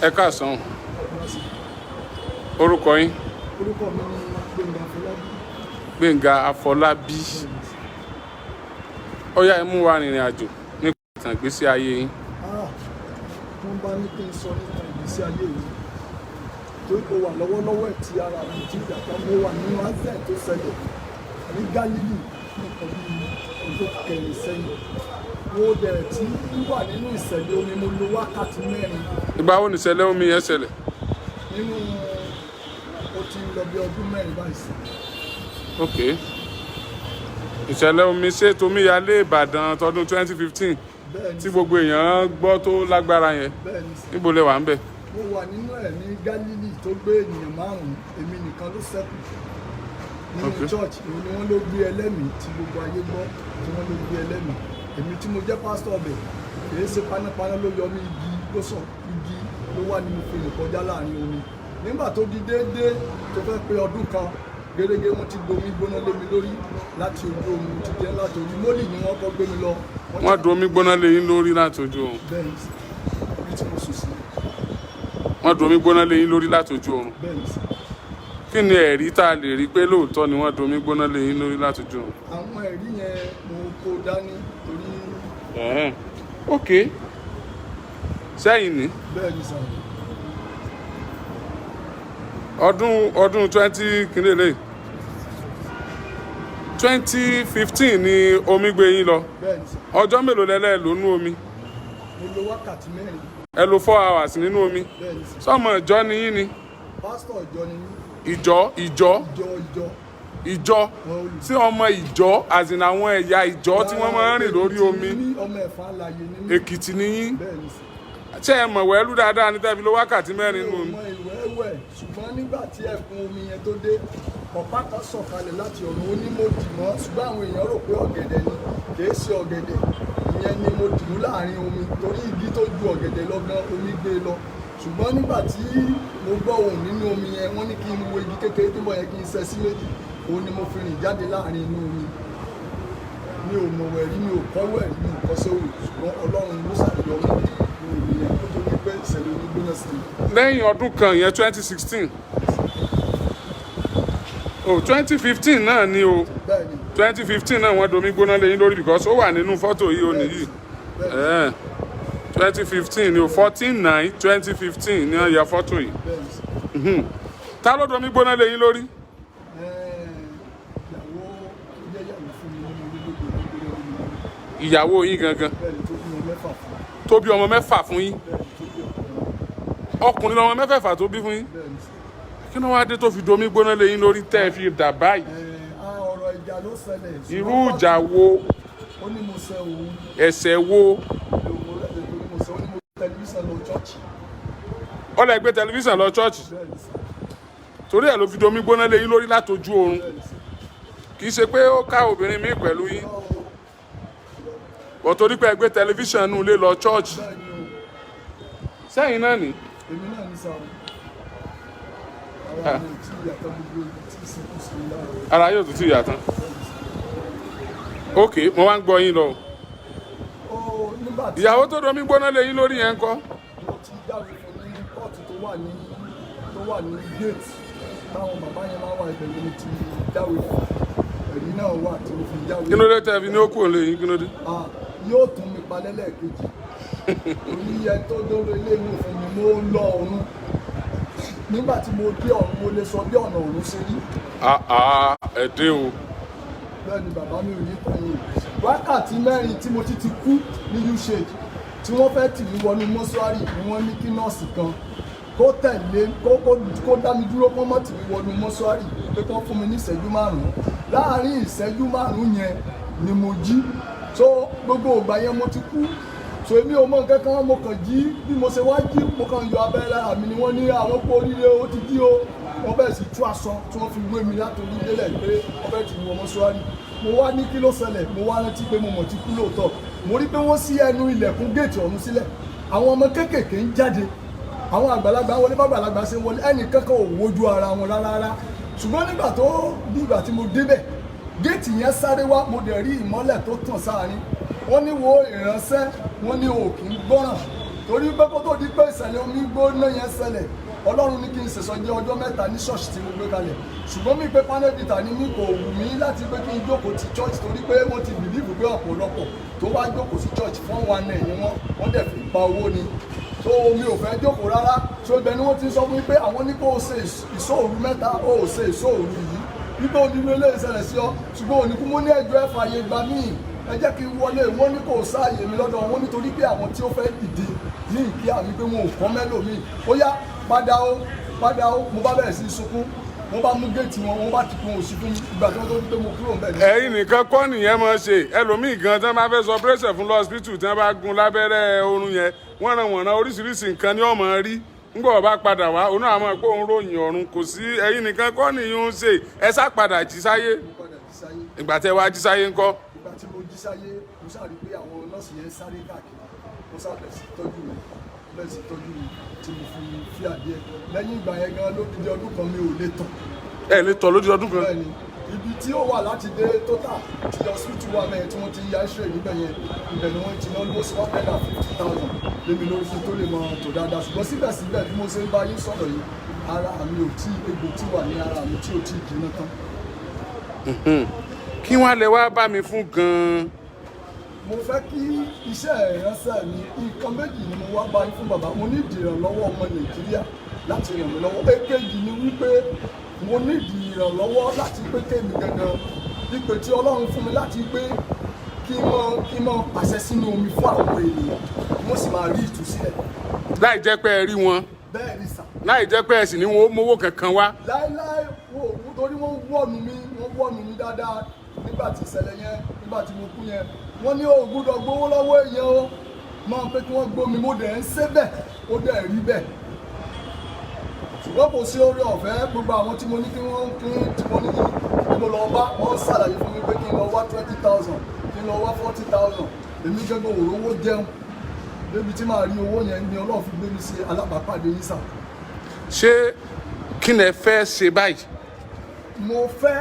Ẹ káàsán. Orúkọ yín? Orúkọ mi ni Gbénga Afọlábí. Gbénga Afọlábí. Ó yá ẹ mú wa rìnrìn àjò nípa ìtàn ìgbésí ayé yín. Wọ́n bá ní kí n sọ nípa ìgbésí ayé yìí. Torí kò wà lọ́wọ́lọ́wọ́ ẹ̀ tí ara mi ti dàgbà. Mo wà nínú azẹ́ tó ṣẹlẹ̀ ní Gálílì nìkan bí ọjọ́ kẹrin sẹ́yìn. Mo bẹ̀rẹ̀ tí wà nínú ìṣẹ̀lẹ̀ omi, mo lo wákàtí 4. Ìgbà wo ni ìṣẹ̀lẹ̀ omi yẹn ṣẹlẹ̀? Nínú ó ti lọ bí ọdún 4 báyìí sí. Ok. Ìṣẹ̀lẹ̀ omi ṣé tomíyalé Ìbàdàn tọdún 2015 tí gbogbo èèyàn gbọ́ tó lágbára yẹn. Bẹ́ẹ̀ni sà. Níbo lẹ wà ń bẹ̀? Mo wà nínú ẹ̀ ní Gálílì tó gbé ènìyàn 5, èmi nìkan ló ṣẹ́kù. Nínú church ni wọ́n ló gbé ẹlẹ́mìí tí gbogbo ayé gbọ́ tí wọ́n ló gbé ẹlẹ́mìí. Èmi tí mo jẹ́ pásítọ̀ ọbẹ̀ kìí ṣe panápaná ló yọ mí, igi ló sàn, igi ló wà nínú fèrè kọjá láàrin omi. Nígbà tó di déédéé tó fẹ́ pé ọdún kan gẹ́gẹ́ wọ́n ti domi gbóná lé mi lórí láti ojú omi ti jẹ́ láti orí mólì ni wọ́n kọ́ gbé mi lọ. Wọ́n domi gbóná lé yín lórí láti ojú oorun. Bẹ́ẹ̀ni bí tí mo sùn sí. Wọ́n domi gbóná lé yín lórí láti ojú oorun. Bẹ́ẹ̀ni sí. Kí ni ẹ̀rí tá a lè rí pé lóòótọ́ ni wọ́n domi gbóná lé yín lórí láti ojú oorun? Àwọn ẹ̀rí yẹn mo kó dání torí. Ok. Sẹ́yìn ni? Bẹ́ẹ̀ni sà. Ọdún 20 kìnìlẹ̀ 2015 ni omi gbé yín lọ. Bẹ́ẹ̀ni sà. Ọjọ́ mélòó lẹ́lẹ́ lò nínú omi? Mo lo wákàtí 4. Ẹ lò 4 hours nínú omi. Bẹ́ẹ̀ni sà. Sọ́mọ ìjọ ni yín ni? Pásítọ̀ ìjọ ni mí. Ìjọ. Sí ọmọ ìjọ àzìn àwọn ẹ̀yà ìjọ tí wọ́n máa ń rìn lórí omi. Ọmọ Ẹ̀fà láyé ni mí. Èkìtì ni yín. Bẹ́ẹ̀ni sà. Ṣé ẹ mọ̀ wẹ́lú dáadáa ní tẹ́bi ló wákàtí 4 nínú omi? Ọmọ ìwẹ́wẹ́ ṣùgbọ́n nígbà tí ẹ̀kún omi yẹn tó dé ọ̀pá kan sọ̀kalẹ̀ láti ọ̀run, ó ní mo dì mọ́ ṣùgbọ́n àwọn èèyàn rò pé ọ̀gẹ̀dẹ̀ ni kìí ṣe ọ̀gẹ̀dẹ̀. Ìyẹn ni mo dì mú láàrin omi torí igi tó ju ọ̀gẹ̀dẹ̀ lọ gan omi gbé lọ. Ṣùgbọ́n nígbà tí mo gbọ́ ohùn nínú omi yẹn wọ́n ní kí n wo igi kékeré tó bọ̀ yẹn kí n ṣẹ́ sí méjì, òun ni mo fi rìn jáde láàrin inú omi. Mi ò mọ̀ wẹ̀rí, mi ò kọ́ wẹ̀rí, mi ò kọ́ sówò ṣùgbọ́n Ọlọ́run ló ṣàjọ mi ní omi yẹn tó ní pé ìṣẹ̀lẹ̀ onígbóná sí i. Lẹ́yìn ọdún kan yẹn 2016. 2015 náà ni o. Bẹ́ẹ̀ni. 2015 náà wọ́n domi gbóná lé yín lórí because ó wà nínú fọ́tò yìí ó nìyí. 2015 ni o 14/9/2015 ni wọ́n ya fọ́tò yìí. Bẹ́ẹ̀ni. Ta ló domi gbóná lé yín lórí? Ìyàwó yín gangan. Tó bí ọmọ 6 fún yín. Ọkùnrin lọmọ 6 tó bí fún yín. Kí ló wá dé tó fi domi gbóná lé yín lórí tẹ́ ẹ fi dà báyìí? Ọ̀rọ̀ ìjà ló ṣẹlẹ̀. Irú ìjà wo? Ó ní mo ṣe òun. Ẹ̀ṣẹ̀ wo? Ó lè gbé tẹlifíṣàn lọ chọ́ọ̀chì. Torí ẹ̀ ló fi domi gbóná lé yín lórí látojú oorun. Kì í ṣe pé ó ká obìnrin míì pẹ̀lú yín. Bọ̀ torí pé ẹ gbé tẹlifíṣàn nù lé lọ chọ́ọ̀chì. Sẹ́yìn náà ni? Èmi náà ní sáà. Ara yóò tún ti yà tán. Ok, mo wá ń gbọ́ yín lọ. Ìyàwó tó domi gbóná lé yín lórí yẹn ń kọ́? Mo ti jáde fún ní kóòtù tó wà ní gate táwọn bàbá yẹn máa wà ìbẹ̀rẹ̀ ní ti jáwé fún ẹ̀rí náà wà tí mo fi jáwé. Kí ló dé tẹ́ fi ní ó kúrò lé yín? Kí ló dé? Yóò tún mi pa lẹ́lẹ́kejì. Oníyẹ tó dóró ilé ìwé fún mi mo ń lọ ọ̀run. Nígbà tí mo dé ọ̀run mo lè sọ bí ọ̀nà ọ̀run ṣe rí. Ẹ̀dẹ́ o. Bẹ́ẹ̀ni bàbá mi ò ní tẹ̀yìn. Wákàtí 4 tí mo ti kú ní usage tí wọ́n fẹ́ tì mí wọnú mọ́ṣúárì ni wọ́n ní kí nọ́ọ̀sì kan kó tẹ̀lé kó dá mi dúró kó mọ́ tì mí wọnú mọ́ṣúárì pé kó fún mi ní ìṣẹ́jú 5. Láàárín ìṣẹ́jú 5 yẹn ni mo jí. So gbogbo ìgbà yẹn mo ti kú. So èmi ò mọ nǹkan kan, mo kàn jí bí mo ṣe wá jí mo kàn yọ abẹ́rẹ́ lára mi ni wọ́n ní àwọn kó oríire ó ti jí o. Wọ́n bẹ̀rẹ̀ sí tú aṣọ tí wọ́n fi wé mi látòrí délẹ̀ pé wọ́n bẹ̀rẹ̀ tì mí wọ mọ́ṣúárì. Mo wá ní kí ló ṣẹlẹ̀, mo wá rántí pé mo mọ̀ ti kú lóòótọ́. Mo rí pé wọ́n ṣí ẹnu ilẹ̀kùn géètì ọ̀run sílẹ̀. Àwọn ọmọ kéékèèké ń jáde. Àwọn àgbàlagbà wọlé bá àgbàlagbà ṣe wọlé, ẹnì kankan ò wojú ara wọn rárá. Ṣùgbọ́n nígbà tó bí ìgbà tí mo débẹ̀, géètì yẹn sáré wá, mo dẹ̀ rí ìmọ́lẹ̀ tó tàn sáàrin. Wọ́n ní wo ìránṣẹ́, wọ́n ní o kì í gbọ́ràn torí pé kó tó di pé ìṣẹ̀lẹ̀ omi gbóná yẹn ṣẹlẹ̀ ọlọ́run ní kí n ṣèṣọ jẹ́ ọjọ́ mẹ́ta ní ṣọ́ọ̀ṣì tí mo gbé kalẹ̀ ṣùgbọ́n mi pé panel beater ni mi kò wù mí láti pé kí n jókòó ti church torí pé wọ́n ti bìlíìfù pé ọ̀pọ̀lọpọ̀ tó bá jókòó sí church fún wa náà ni wọ́n dẹ̀ fi pa owó ni so mi ò fẹ́ jókòó rárá so ibẹ̀ ni wọ́n ti sọ fún mi pé àwọn ní kó o ṣe ìṣòro mẹ́ta o ò ṣe ìṣòro yìí wípé onílé ilé ìṣẹ̀lẹ̀ sí ọ ṣùgbọ́n òní kú mo ní ẹjọ́ ẹ̀fà yẹn gbà míì ẹ jẹ́ kí n wọlé wọ́n ní kò sáàyè mi lọ́dọ̀ wọn nítorí pé àwọn tí ó fẹ́ dìde ní ìkí àmì pé wọn ò kọ́ mẹ́lòmíì ó yá padà ó mo bá bẹ̀rẹ̀ sí sunkún mo bá mú géètì wọn bá ti kún òsì fún ìgbà tí wọ́n tó pé mo kúrò ńbẹ̀. ẹ̀yin nìkan kọ́ nìyẹn máa ṣe ẹlòmíì gan tí wọ́n bá fẹ́ sọ pírẹ́sẹ̀ fún lọ́sibítù tí wọ́n bá gún lábẹ́rẹ́ oorun yẹn wọ́n ràn oríṣiríṣi nǹkan ni wọ́n máa rí ńgbà wọ́n bá padà wá òun náà máa pé òun ròyìn ọ̀run kò sí ẹ̀yin nìkan kọ́ nìyẹn ń ṣe ẹ sá padà jí sáyé ìgbà tẹ́ wá jí sáyé ńkọ́. ìgbà tí mo jí sáyé mo sáré pé àwọn nọ́ọ̀sì yẹn sáré káàkiri mo sáré sí tọ́jú mi bẹ́ẹ̀ sì tọ́jú mi tí mo fi àdìẹ lẹ́yìn ìgbà yẹn gan ló di ọdún kan mi ò lè tàn. ẹ lè tọ̀ lójú ọdún kan. bẹ́ẹ̀ni ibi tí ó wà láti dé total ti hospital wa mẹ́rin tí wọ́n ti ya x-ray níbẹ̀ yẹn ibẹ̀ ni wọ́n ti ná ló sí 150,000 lémi lórí fún tó lè mọ tò dáadáa ṣùgbọ́n síbẹ̀síbẹ̀ bí mo ṣe ń bá yín sọ̀rọ̀ yìí ara mi ò tí egbò tí wà ní ara mi tí ò tí jiná tán. kí wọ́n lè wá bá mi fún gan-an. mo fẹ́ kí iṣẹ́ ìránṣẹ́ mi nǹkan méjì ni mo wá bá yín fún bàbá mo ní ìdìrànlọ́wọ́ ọmọ Nàìjíríà láti ràn mí lọ́wọ́ èkejì ni wípé mo ní ìdìrànlọ́wọ́ láti pé kémi gangan ìpè tí Ọlọ́run fún mi láti pé kí n mọ pàṣẹ sínú omi fún àwọn ènìyàn mo sì máa rí ìtúsílẹ̀. láì jẹ́ pé ẹ rí wọn. bẹ́ẹ̀ ni sà. láì jẹ́ pé ẹ sì ní wọn ó mówó kankan wá. láíláí wo torí wọ́n wọ́ọ̀nù mi dáadáa nígbà tí ìṣẹ̀lẹ̀ yẹn nígbà tí mo kú yẹn wọ́n ní o gbọ́dọ̀ gbowó lọ́wọ́ èèyàn o máa pé kí wọ́n gbómi mo dẹ̀ ń ṣe bẹ́ẹ̀ ó dẹ̀ rí bẹ́ẹ̀ ṣùgbọ́n kò sí oore ọ̀fẹ́ gbogbo àwọn tí mo ní kí wọ́n tí mo ní kí mo lọ bá wọ́n ṣàlàyé fún mi pé kí n lọ wá 20,000 kí n lọ wá 40,000 èmi gẹ́gẹ́ òrówó jẹun débi tí màá rí owó yẹn ni Ọlọ́run fi gbé mi sí alábàápàdé yín sà. ṣé kí ni ẹ fẹ́ ṣe báyìí. mo fẹ́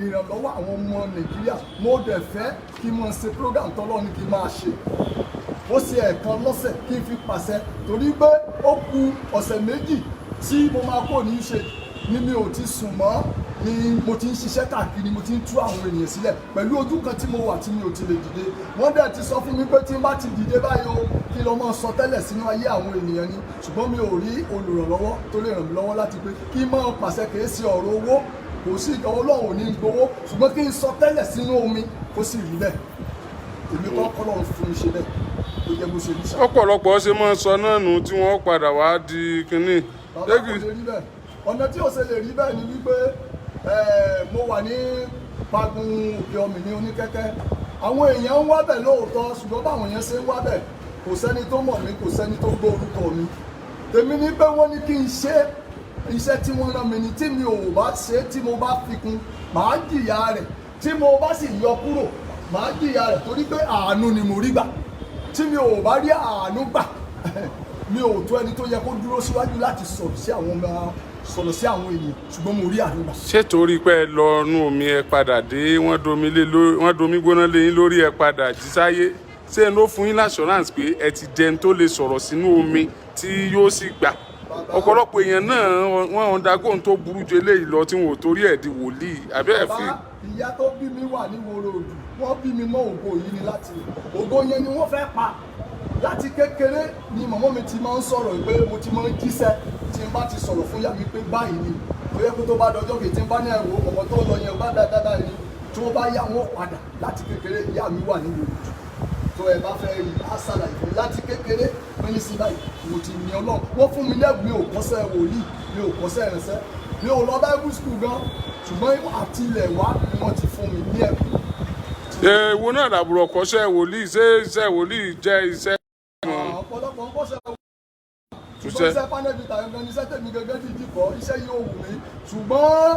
ìrànlọ́wọ́ àwọn ọmọ Nàìjíríà mo dẹ̀ fẹ́ kí n máa ṣe program tọ́lọ́ ní kí n máa ṣe ó ṣe ẹ̀ẹ̀kan lọ́sẹ̀ kí n fi pàṣẹ torí pé ó kù ọ̀sẹ̀ méjì tí mo máa kó ní í ṣe ni mi ò ti sùn mọ́ ni mo ti ń ṣiṣẹ́ káàkiri mo ti ń tú àwọn ènìyàn sílẹ̀ pẹ̀lú ojú kan tí mo wà tí mi ò ti lè dìde wọ́n dẹ̀ ti sọ fún mi pé tí n bá ti dìde báyìí o kí lọ máa sọ tẹ́lẹ̀ sínú ayé àwọn ènìyàn ni ṣùgbọ́n mi ò rí olùrànlọ́wọ́ tó lè ràn mí lọ́wọ́ láti pé kí n máa pàṣẹ kìí ṣe ọ̀rọ̀ owó kò sí ìjọ Ọlọ́run ò ní gbowó ṣùgbọ́n kí n sọ tẹ́lẹ̀ sínú omi kó sì rí bẹ́ẹ̀ èmi kọ́ Ọlọ́run fún mi ṣe bẹ́ẹ̀ ó jẹ́ bó ṣe rí sá. ọ̀pọ̀lọpọ̀ ṣe máa ń sọ náà nù tí wọ́n padà wá di kínní. bàbá kò ṣe rí bẹ́ẹ̀ ọ̀nà tí ò ṣe lè rí bẹ́ẹ̀ ni wípé mo wà ní Pagun Òkè Ọmì ní Oníkẹ́kẹ́ àwọn èèyàn ń wá bẹ̀ lóòótọ́ ṣùgbọ́n báwọn èèyàn ṣe ń wá bẹ̀ kò sẹ́ni tó mọ̀ mí kò sẹ́ni tó gbọ́ orúkọ mi tèmi ní pé wọ́n ní kí n ṣe iṣẹ́ tí wọ́n rán mi ní tí mi ò bá ṣe tí mo bá fi kún màá jìyà rẹ̀ tí mo bá sì yọ kúrò màá jìyà rẹ̀ torí pé àánú ni mo rí gbà tí mi ò bá rí àánú gbà mi ò tó ẹni tó yẹ kó dúró síwájú láti sọ̀rọ̀ sí àwọn ènìyàn ṣùgbọ́n mo rí àánú gbà. ṣé torí pé ẹ lọ inú omi ẹ padà dé wọ́n domi gbóná lé yín lórí ẹ padà jí sáyé ṣé ẹ ló fún yín l'assurance pé ẹ ti dẹni tó lè sọ̀rọ̀ sínú omi tí yóò sì gbà ọ̀pọ̀lọpọ̀ èèyàn náà wọ́n ọ̀ndàgóhùn tó burú jù eléyìí lọ tí wọn ò torí ẹ̀ di wòlíì àbẹ́ ẹ̀ fi. ìyá tó bí mi wà ní woro òdù wọ́n bí mi mọ́ ògo yìí ni láti ògo yẹn ni wọ́n fẹ́ pa láti kékeré ni màmá mi ti máa ń sọ̀rọ̀ pé mo ti máa ń jíṣẹ́ tí n bá ti sọ̀rọ̀ fún ìyá mi pé báyìí ni bóyá kó tó bá dọjọ́ kejì tí n bá ní ẹ̀rọ ọmọ tó lọ yẹn bá dáadáa ni tí wọ́n bá yá wọn padà láti kékeré ìyá mi wà ní woro òdù tó ẹ bá fẹ́ rí àṣàlà ìfẹ́ láti kékeré pé ní sí báyìí mo ti ní Ọlọ́run wọ́n fún mi lẹ́bùn mi ò kọ́ṣẹ́ wòlíì mi ò kọ́ṣẹ́ ìrìnsẹ́ mi ò lọ Bible school gan ṣùgbọ́n àti ilẹ̀ wá ni wọ́n ti fún mi ní ẹ̀bùn. èèwọ̀ náà làbúrò kọ́ṣẹ́ wòlíì ṣé iṣẹ́ wòlíì jẹ́ iṣẹ́. ọ̀pọ̀lọpọ̀ ń kọ́ṣẹ́ ṣùgbọ́n iṣẹ́ panel beater gangan ní iṣẹ́ tèmi gangan dìdí kọ́ iṣẹ́ yìí ò wù mí ṣùgbọ́n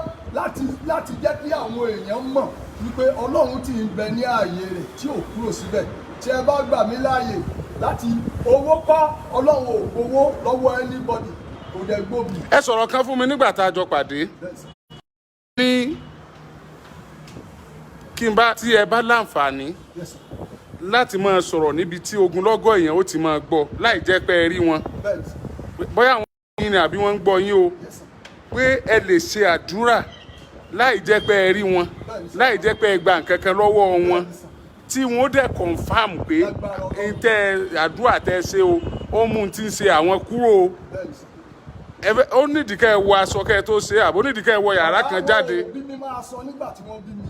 láti jẹ́ kí àwọn èèyàn mọ̀ wípé Ọlọ́run ti ń bẹ ní ààyè rẹ̀ tí ò kúrò síbẹ̀ tí ẹ bá gbà mí láàyè láti owó kọ́ Ọlọ́run ò gbowó lọ́wọ́ anybody kò dẹ̀ gbòbí. ẹ sọ̀rọ̀ kan fún mi nígbà tá a jọ pàdé ní kí n bá tí ẹ bá láǹfààní láti máa sọ̀rọ̀ níbi tí ogunlọ́gọ̀ èèyàn ó ti máa gbọ́ láì jẹ́ pé ẹ rí wọn bẹ́ẹ̀ sà. bóyá àwọn yín ni àbí wọ́n ń gbọ́ yín o Yes, sir. pé ẹ lè ṣe àdúrà láì jẹ́ pé ẹ rí wọn láì jẹ́ pé ẹ gba nǹkan kan lọ́wọ́ wọn tí wọ́n dẹ̀ confam pé àdúrà tẹ́ ṣe o ó mú ti ń ṣe àwọn kúrò o Bẹ́ẹ̀ sà. ó nídìí kẹ́ ẹ wọ aṣọ kẹ́ ẹ tó ṣe àbó nídìí kẹ́ ẹ wọ yàrá kan jáde Àwọn òbí mi máa sọ nígbà tí wọ́n bí mi.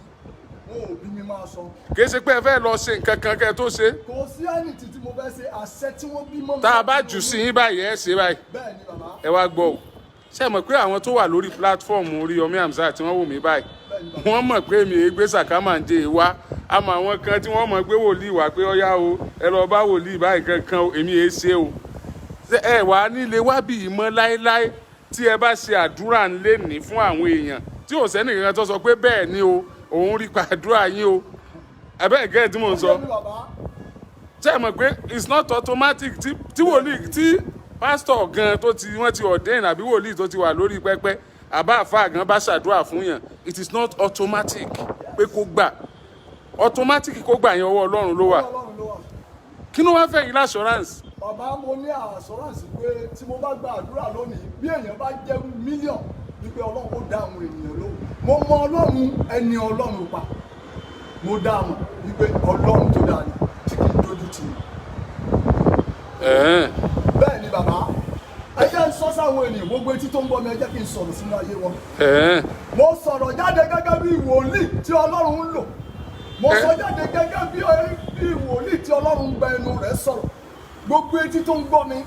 Wọn ò bí mi máa sọ. kì í ṣe pé ẹ fẹ́ lọ ṣe nǹkan kan kẹ́ ẹ tó ṣe Kò sí ẹni tí mo fẹ́ ṣe àṣẹ tí wọ́n bí mọ́ mi. tá a bá jù sí yín báyìí ẹ ṣe báyìí Bẹ́ẹ̀ ni bàbá. ẹ wá gbọ́ o ṣe mọ̀ pé àwọn tó wà lórí pílátífọ̀mù Oríyọmí Hamzat tí wọ́n wò mí báyìí wọ́n mọ̀ pé mi èé gbé sàkámàǹjẹ wá àmọ́ àwọn kan tí wọ́n mọ̀ gbé wòlíì wá pé ọ̀yá o ẹ lọ bá wòlíì báyìí kankan o èmi èé ṣe o ẹ wà á nílé wá bí ìmọ̀ láéláé tí ẹ bá ṣe àdúrà ńlẹ̀ ní fún àwọn èèyàn tí ò sẹ́ni kankan tó sọ pé bẹ́ẹ̀ ni o òun rí pàdúrà yín o ẹ̀bẹ́ ìgẹ́ tí mò ń sọ Ó yé mi, bàbá. ṣe mọ̀ pé it's not automatic tí wòlíì tí pásítọ̀ gan tó ti wọ́n ti ordain àbí wòlíì tó ti wà lórí pẹpẹ àbá àfáà gan bá ṣàdúrà fún yàn it is not automatic pé kó gbà automatic kó gbà yẹn ọwọ́ Ọlọ́run ló wà Ọlọ́run ló wà. kí ló wá fẹ́ yín l'assurance Bàbá mo ní assurance pé tí mo bá gba àdúrà lónìí bí èèyàn bá jẹ́ mílíọ̀nù wípé Ọlọ́run ó dá àwọn ènìyàn lóhùn. Mo mọ Ọlọ́run ẹni Ọlọ́run pa. Mo dá a mọ̀ wípé Ọlọ́run tó dáa ni tí kì í dójú tì mí. Bẹ́ẹ̀ ni bàbá. Ẹ jẹ́ ń sọ sáwọn ènìyàn gbogbo etí tó ń gbọ́ mi ẹ jẹ́ kí n sọ̀rọ̀ sínú ayé wọn. Mo sọ̀rọ̀ jáde gẹ́gẹ́ bí wòlíì tí Ọlọ́run ń lò. Mo sọ jáde gẹ́gẹ́ bí wòlíì tí Ọlọ́run ń gba ẹnu rẹ̀ sọ̀rọ̀. Gbogbo etí tó ń gbọ́ mi,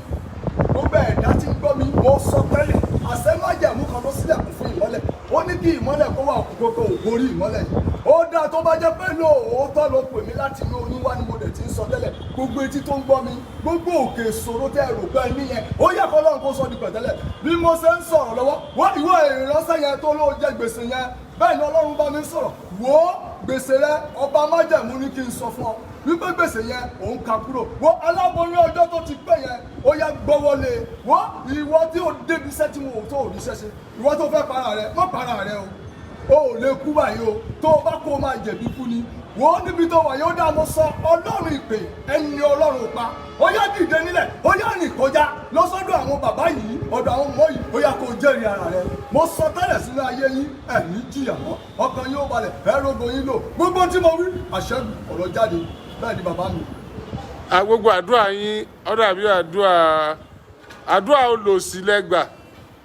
gbogbo ẹ̀dá tí ń gbọ́ mi, mo sọ tẹ́lẹ̀. Àṣẹ májẹ̀mú kan ló sílẹ̀kùn fún ìmọ́lẹ̀. Ó ní kí ìmọ́lẹ̀ kó wà òkùnkùn kó borí ìmọ́lẹ̀ yìí. Ó dáa tó bá jẹ́ pé lóòótọ́ ló pè mí láti inú oyún wá ni mo dẹ̀ ti ń sọ tẹ́lẹ̀. Gbogbo etí tó ń gbọ́ mi, gbogbo òkè ìṣòro tẹ́ rò pé ní yẹn, ó yẹ kó lọ́run kó sọ di pẹ̀tẹ́lẹ̀. Bí mo ṣe ń sọ̀rọ̀ lọ́wọ́, wọ́n ìwé ìránṣẹ́ yẹn tó ló jẹ gbèsè yẹn, bẹ́ẹ̀ ni Ọlọ́run bá mi sọ̀rọ̀. Wò ó gbèsè rẹ ọba májẹ̀mú ní kí n sọ fún ọ wípé gbèsè yẹn òun ka kúrò wọ́n aláboyún ọjọ́ tó ti pẹ́ yẹn ó yá gbọ́wọ́lé wọ́n ìwọ tí ó débi iṣẹ́ tí wọn ò tó òní ṣẹ́ṣe ìwọ tó fẹ́ para rẹ má para rẹ o ò lè kú báyìí o tó o bá kó o máa jẹ̀bi kú ni wọ́n níbi tó wà yóò dá mo sọ Ọlọ́run ìpè ẹni Ọlọ́run pa ó yá dìde nílẹ̀ ó yá rìn kọjá lọ́sọ́dọ̀ àwọn bàbá yìí ọ̀dọ̀ àwọn ọmọ yìí ó yá kó o jẹ́rìí ara rẹ mo sọ tẹ́lẹ̀ sínú ayé yín ẹ̀mí jìyà mọ́ ọkàn yóò balẹ̀ ẹ̀rọ̀gùn yín lò gbogbo tí mo wí àṣẹ́gun ọ̀rọ̀ jáde bẹ́ẹ̀ ni bàbá mi. gbogbo àdúrà yín ó dàbí àdúrà olòṣì lẹ́gbà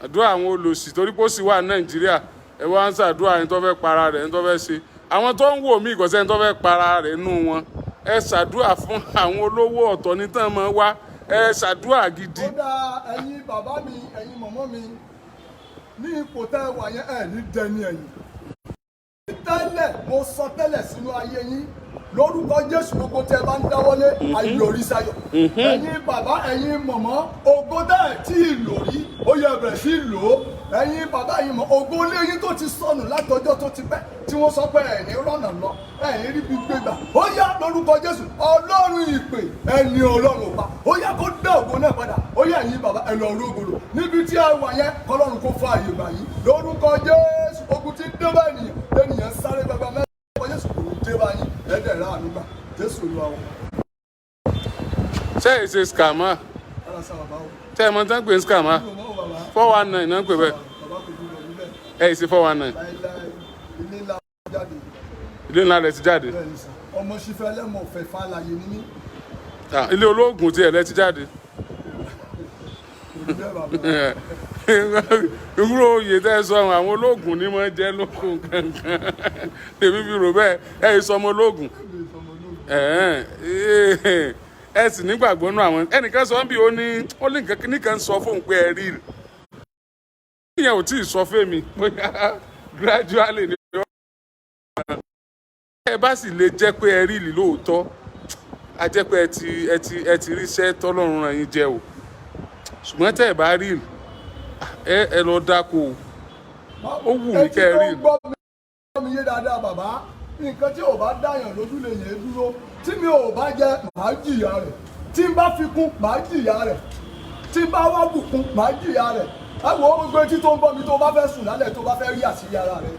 àdúrà àwọn olòṣì torí pé ó sì wà ní Nàìjíríà ẹ wá ń ṣàdúrà ẹni tó fẹ́ para rẹ̀ ẹni tó fẹ́ ṣe àwọn tó ń wò mí ìkọ̀sẹ́ ẹni tó fẹ́ para rẹ̀ nù wọn ẹ ṣàdúrà fún àwọn olówó ọ̀tọ̀ ní tán mọ́ wá ẹ ṣàdúrà gidi. ó dá ẹ̀yin bàbá mi ẹ̀yin mọ̀mọ́ mi ní ipò tẹ́ wà yẹn ẹ̀ ní dẹni ẹ̀yìn tẹ́lẹ̀ mo sọ tẹ́lẹ̀ sínú ayé yín lórúkọ Jésù gbogbo tẹ́ bá ń dáwọ́lé ayọ̀rí sayọ̀ ẹ̀yin bàbá ẹ̀yin mọ̀mọ́ ògo dá ẹ̀ tí ì lò rí ó yẹ bẹ̀rẹ̀ sí lò ó ẹ̀yin bàbá ẹ̀yin mọ̀ ògo ilé yín tó ti sọnù látọjọ́ tó ti pẹ́ tí wọ́n sọ pé ẹ̀ní rọ̀nà lọ ẹ̀ní rí bí gbégbà ó yá lórúkọ Jésù Ọlọ́run ìpè ẹni Ọlọ́run pa ó yá kó dá ògo náà padà ó yá ẹ̀yin bàbá ẹ̀ lọ rógolo níbi tí ẹ wà yẹn kọ́lọ́run kó fa àyè gbà yín lórúkọ Jésù ogun ti dé bá ènìyàn sáré gbàgbà mẹ́rin lórúkọ Jésù kò ní dé bá yín ẹ̀ẹ́dẹ̀ rà nígbà Jésù Olúwa wọn. ṣé èsè scammer tẹ ẹ mọ tán pé scammer 419 náà ń pè bẹ́ẹ̀ ẹ èsè 419 ilé ńlá rẹ ti jáde ọmọ ṣífẹ́ lẹ́mọ̀ fẹ́ fàlàyé ní mí. ilé olóògùn tiẹ̀ lẹ ti jáde ìwúrò oyè tẹ́ ẹ sọ àwọn olóògùn ní mọ́ jẹ́ lókun kankan tèmi fi rò bẹ́ẹ̀ ẹ yìí sọ ọmọ olóògùn ẹ sì nígbàgbọ́ nù àwọn ẹnìkan sọ bí ó ní nìkan sọ fóun pé ẹ rí i ìyẹn ò tí ì sọ fẹ́mi bóyá gradually ni ẹ bá sì lè jẹ́ pé ẹ rí i lóòótọ́ a jẹ́ pé ẹ ti rí iṣẹ́ tọ́lọ́run ràn yín jẹ o ṣùgbọ́n tẹ́ ẹ bá rí i ẹ lọ dáko ó wù mí kẹ́ ẹ rí i. ẹ ti tó ń gbọ́ mi yé dáadáa bàbá nǹkan tí ò bá dáyàn lójú lè yẹn dúró tí mi ò bá jẹ màá jìyà rẹ̀ tí n bá fi kún màá jìyà rẹ̀ tí n bá wá bùkún màá jìyà rẹ̀ ẹ wo gbogbo etí tó ń gbọ́ mi tó bá fẹ́ sùn lálẹ́ tó bá fẹ́ rí àṣírí ara rẹ̀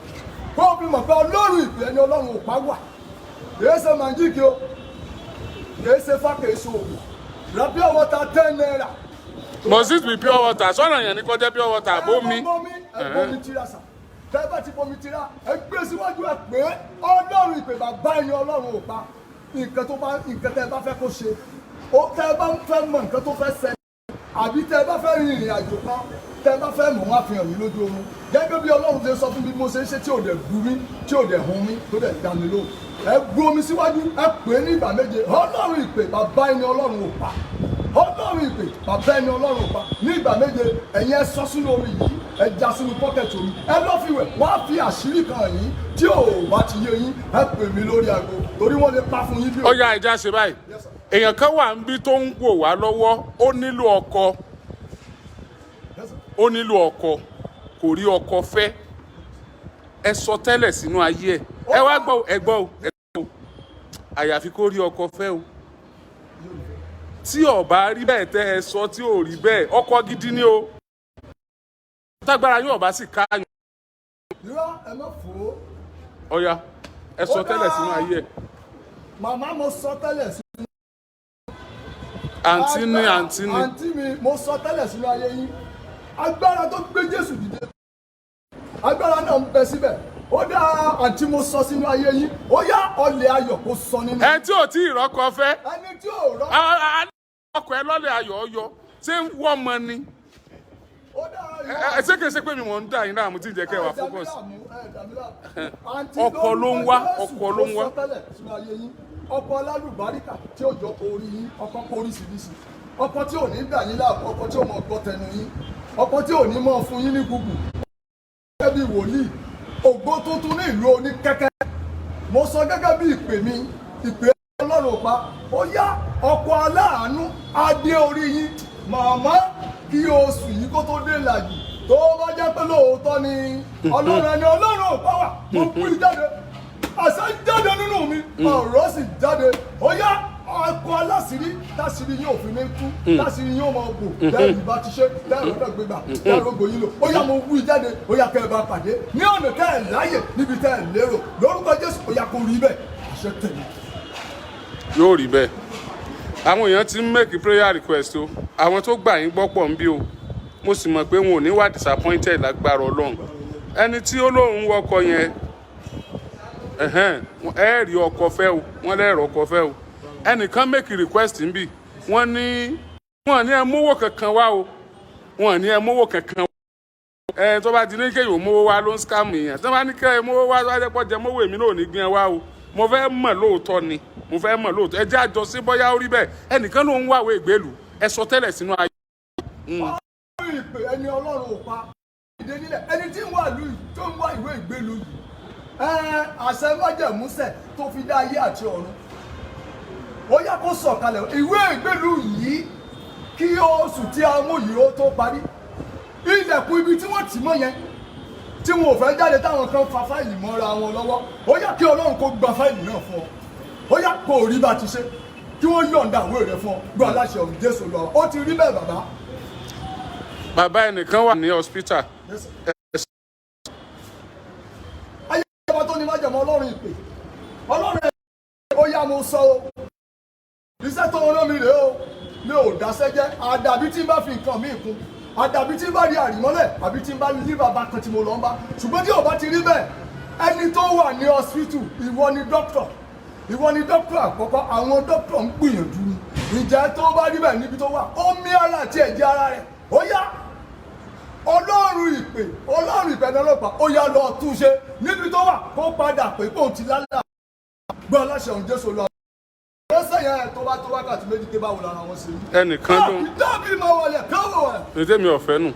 kó o fi mọ̀ pé Ọlọ́run ìpè ẹni Ọlọ́run ò pa wà èyí ṣe màjíìkì o kìí ṣe fá kìí ṣe òògùn ra pure water 10 naira. must it be pure water sọ́nà yẹn ní kọjá pure water bómi. ẹ̀bọ́mi tira sà tẹ́ bá ti bomi tira ẹ gbé síwájú ẹ pé ọlọ́run ìpè bàbá ẹni ọlọ́run ò pa nǹkan tẹ́ ẹ bá fẹ́ kó ṣe tẹ́ ẹ bá ń fẹ́ mọ nǹkan tó fẹ́ ṣẹlẹ̀ àbí tẹ́ ẹ bá fẹ́ rin ìrìn àjò kan tẹ́ ẹ bá fẹ́ mọ̀ wọ́n àfihàn yìí lójú oorun gẹ́gẹ́ bí ọlọ́run ṣe sọ fún mi bí mo ṣe ń ṣe tí ò dẹ̀ bu mí tí ò dẹ̀ hun mí tó dẹ̀ dá mi lóhùn ẹ gbé omi síwájú ẹ pè é ní ìgbà méje ọlọ́run ìpè bàbá ẹni ọlọ́run ò pa ọlọ́run ìpè bàbá ẹni ọlọ́run ò pa ní ìgbà méje ẹ̀yin ẹ sọ sínú omi yìí ẹ já sínú pọ́kẹ̀tì omi ẹ lọ́ fi wẹ̀ wá fi àṣírí kan yìí tí ò bá ti yé yín ẹ pè mí lórí aago torí wọ́n lè pa fún yín bí. ó yá ìjà ṣe báyìí èèyàn kan wà níbí tó ń wò wá lọ́wọ́ ó nílò ọkọ kò rí ọkọ fẹ́ ẹ sọ tẹ́lẹ̀ sínú ayé ẹ wá gbọ́ ẹ gbọ́ àyàfi kó rí ọkọ fẹ́ o tí ó bá rí bẹ́ẹ̀ tẹ́ ẹ sọ tí ò rí bẹ́ẹ̀ ọkọ gidi ni o tágbára yóò bá sì káyàn. irọ́ ẹ má fò ó. ọ̀ya ẹ sọ tẹ́lẹ̀ sínú ayé ẹ. màmá mo sọ tẹ́lẹ̀ sínú. àǹtí mi mo sọ tẹ́lẹ̀ sínú ayé yín agbára tó gbé Jésù dìde agbára náà ń bẹ síbẹ̀ ó dá àǹtí mo sọ sínú ayé yín ó yá ọlẹ̀ ayọ̀ kó sọ nínú. ẹ tí ò tí ì rọ́kọ fẹ́ ẹni tí ò rọ́kọ. ọkọ ẹ lọ́lẹ̀ ayọ̀ ọyọ ṣé ń wọ́ ọmọ ni ẹ ṣé kìí ṣe pé mi mọ̀ ń dà yín náà mo ti jẹ́ kẹ́ ẹ wá focus ọkọ ló ń wá ọkọ alálùbáríkà tí ò jọ orí yín ọkọ kó oríṣiríṣi ọkọ tí ò ní dà yín láàbù ọkọ tí ò mọ gbọ́ tẹnu yín ọkọ tí ò ní mọ fún yín ní gbùgbù gẹ́gẹ́ bí wòlíì ògbó tuntun ní ìlú oníkẹ́kẹ́ mo sọ gẹ́gẹ́ bí ìpè mi ìpè ọlọ́run pa ó yá ọkọ aláàánú adé orí yín màmá kí oṣù yìí kó tó dé ìlàjì tó bá jẹ́ pé lóòótọ́ ni ọlọ́run ẹni ọlọ́run ò bá wà mo kú ìjáde àṣẹ jáde nínú mi ọ̀rọ̀ sì jáde ó yá ọkọ aláṣírí táṣírí yóò fi ní kú táṣírí yóò máa bò lẹ́yìn ìbá ti ṣe lẹ́yìn ọ̀dọ̀ gbégbà lẹ́yìn ọ̀gbọ̀ yìí lò ó yá mo wú ìjáde ó yá kẹ́ ẹ bá pàdé ní ọ̀nà tẹ́ ẹ̀ láyè níbi tẹ́ ẹ̀ lérò lórúkọ Jésù ó yá kó rí bẹ́ẹ̀ àṣẹ tẹ̀lé. yóò rí bẹ́ẹ̀ àwọn èèyàn ti ń make prayer request o àwọn tó gbà yín gbọ́ pọ̀ ń bí o mo sì mọ̀ pé wọn ò ní wà disappointed lágbára Ọlọ́run ẹni tí ó lóun wọkọ yẹn ẹ rí ọkọ fẹ́ o wọ́n lẹ́rọ ọkọ fẹ́ o ẹnìkan make request ń bì wọ́n ní ẹ mówó kankan wá o wọ́n ní ẹ mówó kankan wá tó bá di ní kéèyàn mówó wá ló ń scam èèyàn tó bá ní kéèyàn mówó wá tó bá jẹ́ pọ́ jẹ mówó èmi náà ò ní gbin ẹ wá o mo fẹ́ mọ̀ lóòótọ́ ni ẹ jẹ́ àjọ sí bóyá ó rí bẹ́ẹ̀ ẹnìkan ló ń wáwé ìgbélú ẹ sọ tẹ́lẹ̀ sínú ayé. ọlọ́run ìpè ẹni ọlọ́run ò pa ìdè nílẹ̀ ẹni tí ń wà lù yìí tó ń wá ìwé ìgbélú yìí àṣẹ májẹ̀músẹ̀ tó fi dá ayé àti ọ̀run ó yá kó sọ̀kalẹ̀ ìwé ìgbélú yìí kí oṣù tí a mú yìí ó tó parí ilẹ̀kùn ibi tí wọ́n tì mọ́ yẹn tí wọn ò fẹ́ jáde táwọn kan fa fáìlì mọ́ra wọn lọ́wọ́ ó yá kí ọlọ́run kó gba fáìlì náà fún ọ ó yá kó o rí bá ti ṣe kí wọ́n yọ̀ǹda ìwé rẹ fún ọ gbọ́ aláṣẹ ọ̀run Jésù lọ ó ti rí bẹ́ẹ̀ bàbá. bàbá ẹnìkan wà ní hospital. ayé ìjọba tó ní májẹ̀mọ́ ọlọ́run ìpè ọlọ́run ẹ̀ ó yá mo sọ o iṣẹ́ tó rán mi rèé o mi ò dáṣẹ́ jẹ́ àdàbí tí n bá fi nǹkan míì kún àdàbí tí n bá rí àrímọ́lẹ̀ àbí tí n bá ní bàbá kan tí mo lọ ń bá ṣùgbọ́n tí ò bá ti rí bẹ́ẹ̀ ẹni tó wà ní hospital ìwọ ni dókítà àkọ́kọ́ àwọn dókítà ń gbìyànjú ni ìjẹ́ tó bá rí bẹ́ẹ̀ níbi tó wà ó mí ara àti ẹ̀jẹ̀ ara rẹ̀ ó yá ọlọ́run ìpè ní ọlọ́pàá ó yá lọ túnṣe níbi tó wà kó padà pé kó ti lálẹ́ gbọ́ aláṣẹ òun Jésù lọ. lọ́sẹ̀ yẹn tó bá tó wákàtí méjì ké báwo lára wọn ṣe rí. ẹnìkan ló ń dábì máa wọlé káwọ wọlé. ètè mi ọ̀fẹ́ nù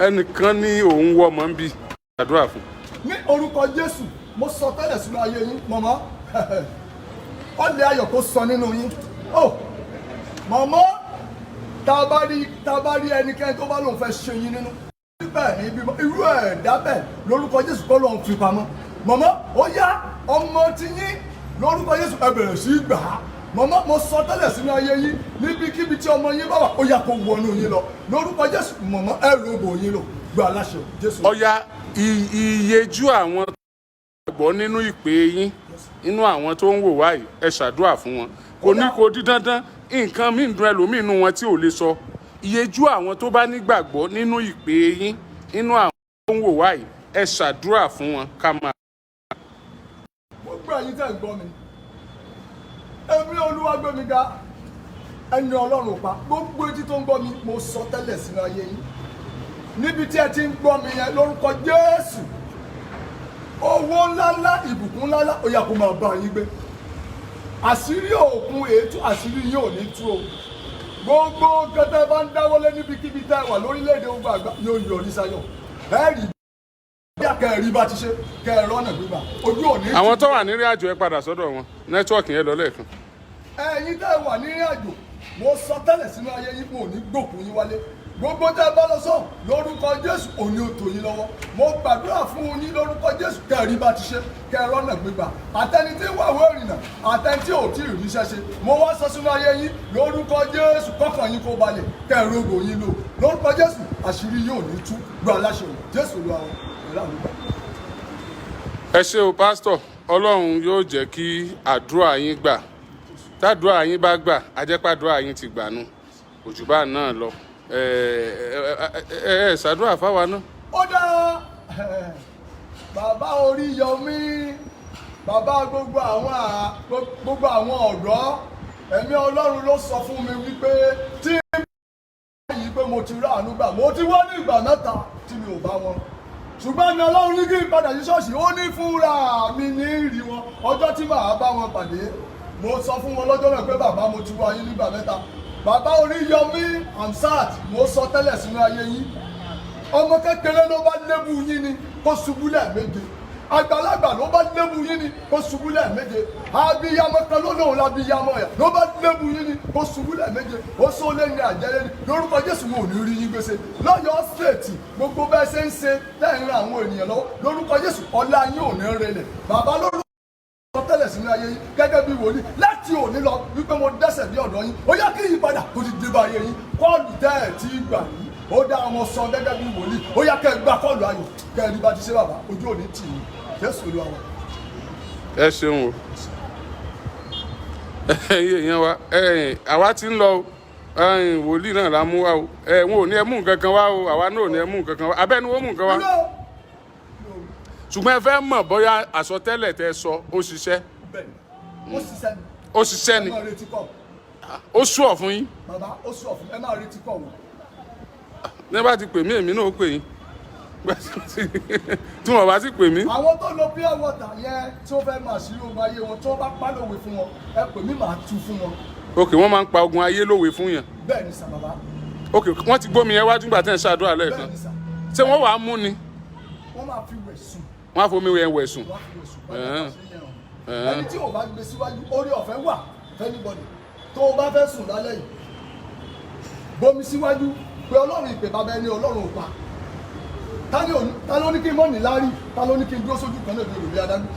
ẹnìkan ní òun wọ́ ọmọ ń bí àdúrà fún. ní orúkọ Jésù mo sọ tẹ́lẹ̀ sínú ayé yín mọ̀mọ́ ọ̀lẹ́ ayọ̀ kó sọ nínú yín mọ̀mọ́ tá a bá rí ẹnikẹ́ni tó bá lóun fẹ́ ṣe yín nínú bẹ́ẹ̀ ni bímọ irú ẹ̀dá bẹ́ẹ̀ lórúkọ Jésù kọ́ lóun fi pamọ́ mọ̀mọ́ ó yá ọmọ ti yín lórúkọ Jésù ẹ bẹ̀rẹ̀ sí gbà á mọ̀mọ́ mo sọ tẹ́lẹ̀ sínú ayé yín níbikíbi tí ọmọ yín bá wà ó yá kó wọnú yín lọ lórúkọ Jésù mọ̀mọ́ ẹ rògbò yín lọ gba aláṣẹ Jésù. ọ̀ya iyejú àwọn gbọ́ nínú ìpè yín inú àwọn tó ń wò wáyìí ẹ ṣàdúrà fún wọn kò ní kó di dandan nǹkan míì dùn ẹlòmíì inú wọn tí ò lè sọ iyejú àwọn tó bá nígbàgbọ́ nínú ìpè yín inú àwọn tó ń wò wáyìí ẹ ṣàdúrà fún wọn ká máa. gbogbo ẹ̀yin tẹ́ ń gbọ́ mi èmi Olúwa gbé mi ga ẹni Ọlọ́run pa gbogbo etí tó ń gbọ́ mi mo sọ tẹ́lẹ̀ sínú ayé yín níbi tí ẹ ti ń gbọ́ mi yẹn lórúkọ Jésù owó ńláńlá ìbùkún ńláńlá ó yá kó máa bá yín gbé àṣírí òkun ètò àṣírí yín ò ní tú o gbogbo gẹtẹ bá ń dáwọ́lé níbikíbi tẹ́ wà lórílẹ̀‐èdè ogun àgbà yóò yọrí sáyọ̀ ẹ rí bí kẹrin bá ti ṣe kẹrin ọ̀nà gbígbà ojú òní. àwọn tó wà nírìn àjò ẹ padà sọ́dọ̀ wọn nẹ́tíwọ̀kì yẹn lọ lẹ́ẹ̀kan. ẹ̀yin tẹ́ wà nírìn àjò mo sọ tẹ́lẹ̀ sínú ayé yín kò ní gbòkun yín wálé gbogbo tẹ́ bá lọ sọ lórúkọ Jésù òní ò tó yín lọ́wọ́ mo gbàdúrà fún yín lórúkọ Jésù kẹrin bá ti ṣe kẹrin ọ̀nà gbígbà àtẹni tí wà wọ ìrìnà àtẹni tí ò tí ì ríṣẹ́ ṣe mo wá sọ sínú ayé yín lórúkọ Jésù kọkàn yín kó balẹ̀ kẹrin ògo yín lò lórúkọ Jésù àṣírí yóò ní tú gbọ́ aláṣẹ òun Jésù Olúwa wa ẹ̀rọ àlùbọ̀. ẹ ṣé o pásítọ̀ Ọlọ́run yóò jẹ́ kí àdúrà yín gbà tádùá yín bá gbà ajẹ́pàdúrà yín ti gbà nù òjò bá náà lọ ẹ ṣàdúrà fáwa náà. ó dáa bàbá Oríyọmí bàbá gbogbo àwọn ọ̀dọ́ ẹ̀mí Ọlọ́run ló sọ fún mi wípé tí yìí pé mo ti rí àánú gbà mo ti wá ní ìgbà mẹ́ta tí mi ò bá wọn ṣùgbọ́n ẹ̀mí Ọlọ́run ní kí n padà sí ṣọ́ọ̀ṣì ó ní fúnra mi ní rí wọn ọjọ́ tí màá bá wọn pàdé mo sọ fún wọn lọ́jọ́ náà pé bàbá mo ti wá yín nígbà mẹ́ta bàbá Oríyọmí Hamzat mo sọ tẹ́lẹ̀ sínú ayé yín ọmọ kékeré ló bá lébù yín ni kó ṣubú lẹ́ẹ̀méje àgbàlagbà ló bá lébù yín ni kó ṣubú lẹ́ẹ̀méje abiyamọ kan ló lóun lábiyamọ yà ló bá lébù yín ni kó ṣubú lẹ́ẹ̀méje ó sọ lé ní àjẹlẹ ní lórúkọ Jésù wọn ò ní rí yín gbèsè lọ́yọ̀ọ́ stéètì gbogbo bẹ́ẹ̀ ṣe ń ṣe tẹ́yìn àwọn ènìyàn lọ́wọ́ lórúkọ Jésù ọlá yín ò ní relẹ̀ bàbá lórúkọ tẹ́lẹ̀ sínú ayé yín gẹ́gẹ́ bí wòlíì láti òní lọ wípé mo dẹ́ṣẹ̀ bí ọ̀dọ́ yín ó yá kí ìyípadà kó ti dé bá ayé yín kọ́ọ̀lù tẹ́ ẹ̀ tí gbà yín ó dá ọmọ sọ gẹ́gẹ́ bí wòlíì ó yá kẹ́ ẹ gbá kọ́ọ̀lù ayọ̀ kẹ́ ẹ ní bá ti ṣe bàbá ojú òní tì yín Jésù Olúwa wa. ẹ ṣeun o èèyàn wa àwa ti ń lọ wòlíì náà la mú wa o wọn ò ní ẹ mú nǹkan kan wá o àwa náà ò ní ẹ mú nǹkan kan wá abẹ́ni wọ́n mú nǹkan wá ṣùgbọ́n ẹ fẹ́ mọ̀ bóyá àsọtẹ́lẹ̀ tẹ́ sọ ó ṣiṣẹ́. ó ṣiṣẹ́ ni. ó ṣiṣẹ́ ni. ẹ máa retí kọ́. ó sùọ̀ fún yín. bàbá ó sùọ̀ fún ẹ máa retí kọ́ wọn. ní bá ti pè mí èmi náà ó pè yín tí wọn bá ti pè mí. àwọn tó lo pure water yẹn tí ó fẹ́ máa ṣírí ogun ayé wọn tí wọ́n bá pálọ̀wé fún wọn ẹ pè mí màá tú fún wọn. ok wọ́n máa ń pa ogun ayé lówe fún yàn. bẹ́ẹ̀ ni sà bàbá. ok wọ́n ti gbómi yẹn wájú nígbà tẹ́ ń ṣàdúrà lẹ́ẹ̀kan. bẹ́ẹ̀ ni sà. ṣé wọ́n wàá mú ni. wọ́n máa fi wẹ̀ sùn. wọ́n á fomi yẹn wẹ̀ sùn. ẹni tí o bá gbé síwájú orí ọ̀fẹ́ wà fẹ́nibọ́dì tó o bá fẹ́ sùn lálẹ́ yìí bomi síwájú pé ọlọ́run ìpè bàbá ẹni ọlọ́run ò pa ta ló ní kí n mọ̀ ní láárí ta ló ní kí n dúró sójú kan náà bí olùrí adágún